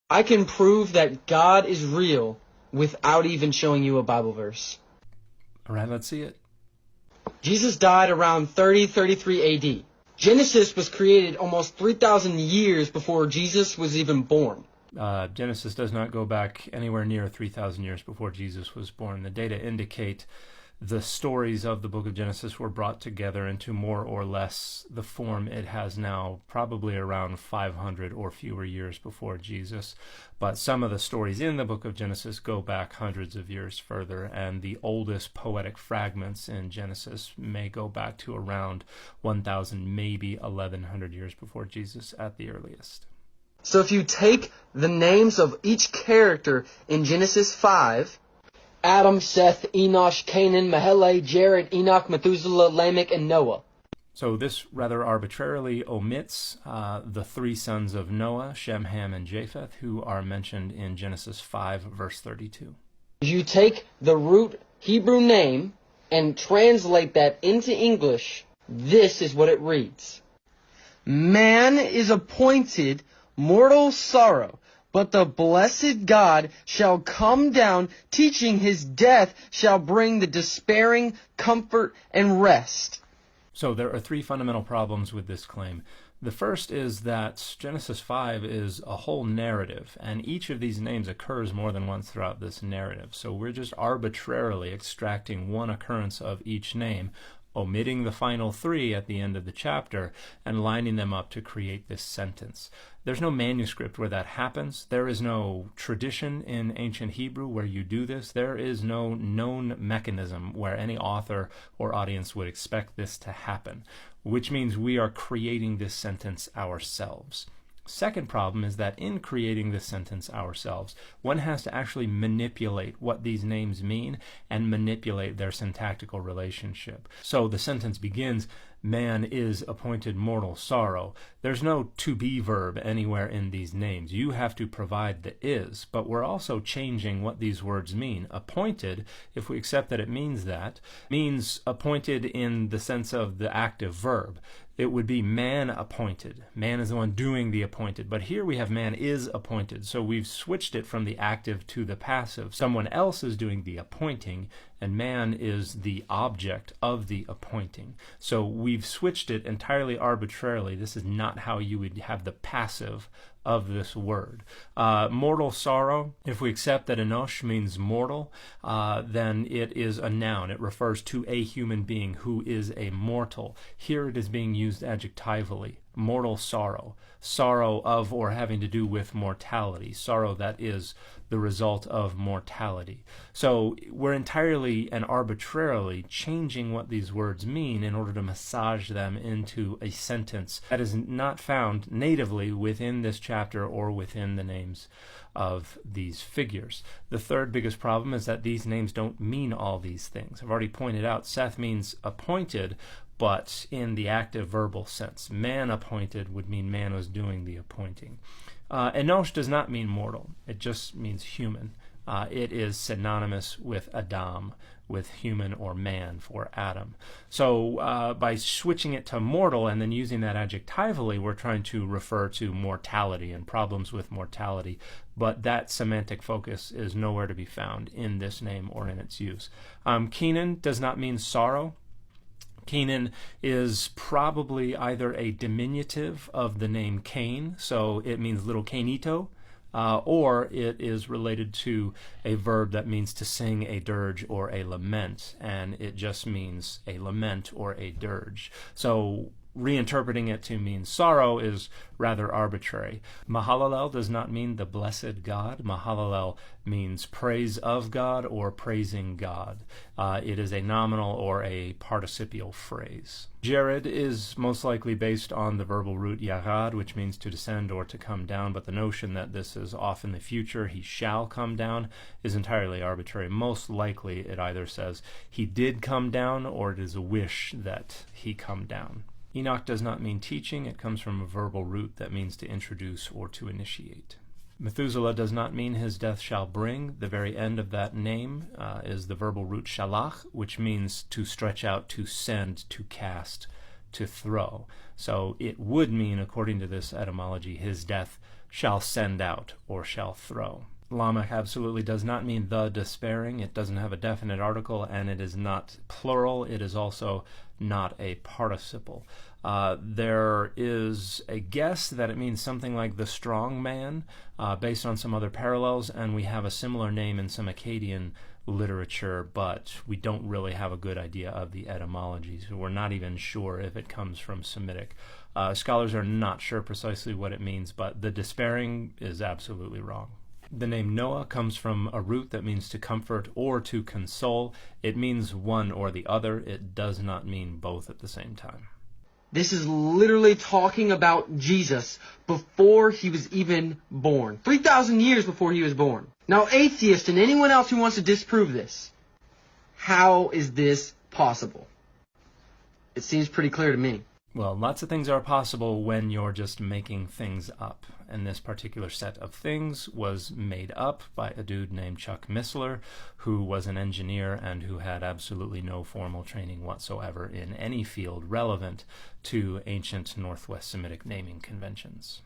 I can prove that God is real without even showing you a Bible verse. All right, let's see it. Jesus died around 33 AD. Genesis was created almost 3,000 years before Jesus was even born. Genesis does not go back anywhere near 3,000 years before Jesus was born. The data indicate the stories of the book of Genesis were brought together into more or less the form it has now, probably around 500 or fewer years before Jesus. But some of the stories in the book of Genesis go back hundreds of years further, and the oldest poetic fragments in Genesis may go back to around 1,000, maybe 1,100 years before Jesus at the earliest. So if you take the names of each character in Genesis 5, Adam, Seth, Enosh, Canaan, Mahele, Jared, Enoch, Methuselah, Lamech, and Noah. So this rather arbitrarily omits the three sons of Noah, Shem, Ham, and Japheth, who are mentioned in Genesis 5, verse 32. You take the root Hebrew name and translate that into English, this is what it reads. Man is appointed mortal sorrow, but the blessed God shall come down, teaching his death shall bring the despairing comfort and rest. So there are three fundamental problems with this claim. The first is that Genesis 5 is a whole narrative, and each of these names occurs more than once throughout this narrative. So we're just arbitrarily extracting one occurrence of each name, omitting the final three at the end of the chapter, and lining them up to create this sentence. There's no manuscript where that happens. There is no tradition in ancient Hebrew where you do this. There is no known mechanism where any author or audience would expect this to happen, which means we are creating this sentence ourselves. Second problem is that in creating this sentence ourselves, one has to actually manipulate what these names mean and manipulate their syntactical relationship. So the sentence begins, man is appointed mortal sorrow. There's no to be verb anywhere in these names. You have to provide the is, but we're also changing what these words mean. Appointed, if we accept that it means that, means appointed in the sense of the active verb. It would be man appointed. Man is the one doing the appointed. But here we have man is appointed. So we've switched it from the active to the passive. Someone else is doing the appointing, and man is the object of the appointing. So we've switched it entirely arbitrarily. This is not how you would have the passive of this word. Mortal sorrow, if we accept that Enosh means mortal, then it is a noun. It refers to a human being who is a mortal. Here it is being used adjectively. Mortal sorrow. Sorrow of or having to do with mortality. Sorrow that is the result of mortality. So we're entirely and arbitrarily changing what these words mean in order to massage them into a sentence that is not found natively within this chapter or within the names of these figures. The third biggest problem is that these names don't mean all these things. I've already pointed out Seth means appointed, but in the active verbal sense. Man appointed would mean man was doing the appointing. Enosh does not mean mortal. It just means human. It is synonymous with Adam, with human or man for Adam. So by switching it to mortal and then using that adjectively, we're trying to refer to mortality and problems with mortality. But that semantic focus is nowhere to be found in this name or in its use. Kenan does not mean sorrow. Kenan is probably either a diminutive of the name Cain, so it means little Cainito, or it is related to a verb that means to sing a dirge or a lament, and it just means a lament or a dirge. So reinterpreting it to mean sorrow is rather arbitrary. Mahalalel does not mean the blessed God. Mahalalel means praise of God or praising God. It is a nominal or a participial phrase. Jared is most likely based on the verbal root yarad, which means to descend or to come down, but the notion that this is off in the future, he shall come down, is entirely arbitrary. Most likely it either says he did come down or it is a wish that he come down. Enoch does not mean teaching. It comes from a verbal root that means to introduce or to initiate. Methuselah does not mean his death shall bring. The very end of that name is the verbal root shalach, which means to stretch out, to send, to cast, to throw. So it would mean, according to this etymology, his death shall send out or shall throw. Lamech absolutely does not mean the despairing. It doesn't have a definite article, and it is not plural. It is also not a participle. There is a guess that it means something like the strong man, based on some other parallels, and we have a similar name in some Akkadian literature, but we don't really have a good idea of the etymology, so we're not even sure if it comes from Semitic. Scholars are not sure precisely what it means, but the despairing is absolutely wrong. The name Noah comes from a root that means to comfort or to console. It means one or the other. It does not mean both at the same time. This is literally talking about Jesus before he was even born. 3,000 years before he was born. Now, atheists and anyone else who wants to disprove this, how is this possible? It seems pretty clear to me. Well, lots of things are possible when you're just making things up. And this particular set of things was made up by a dude named Chuck Missler, who was an engineer and who had absolutely no formal training whatsoever in any field relevant to ancient Northwest Semitic naming conventions.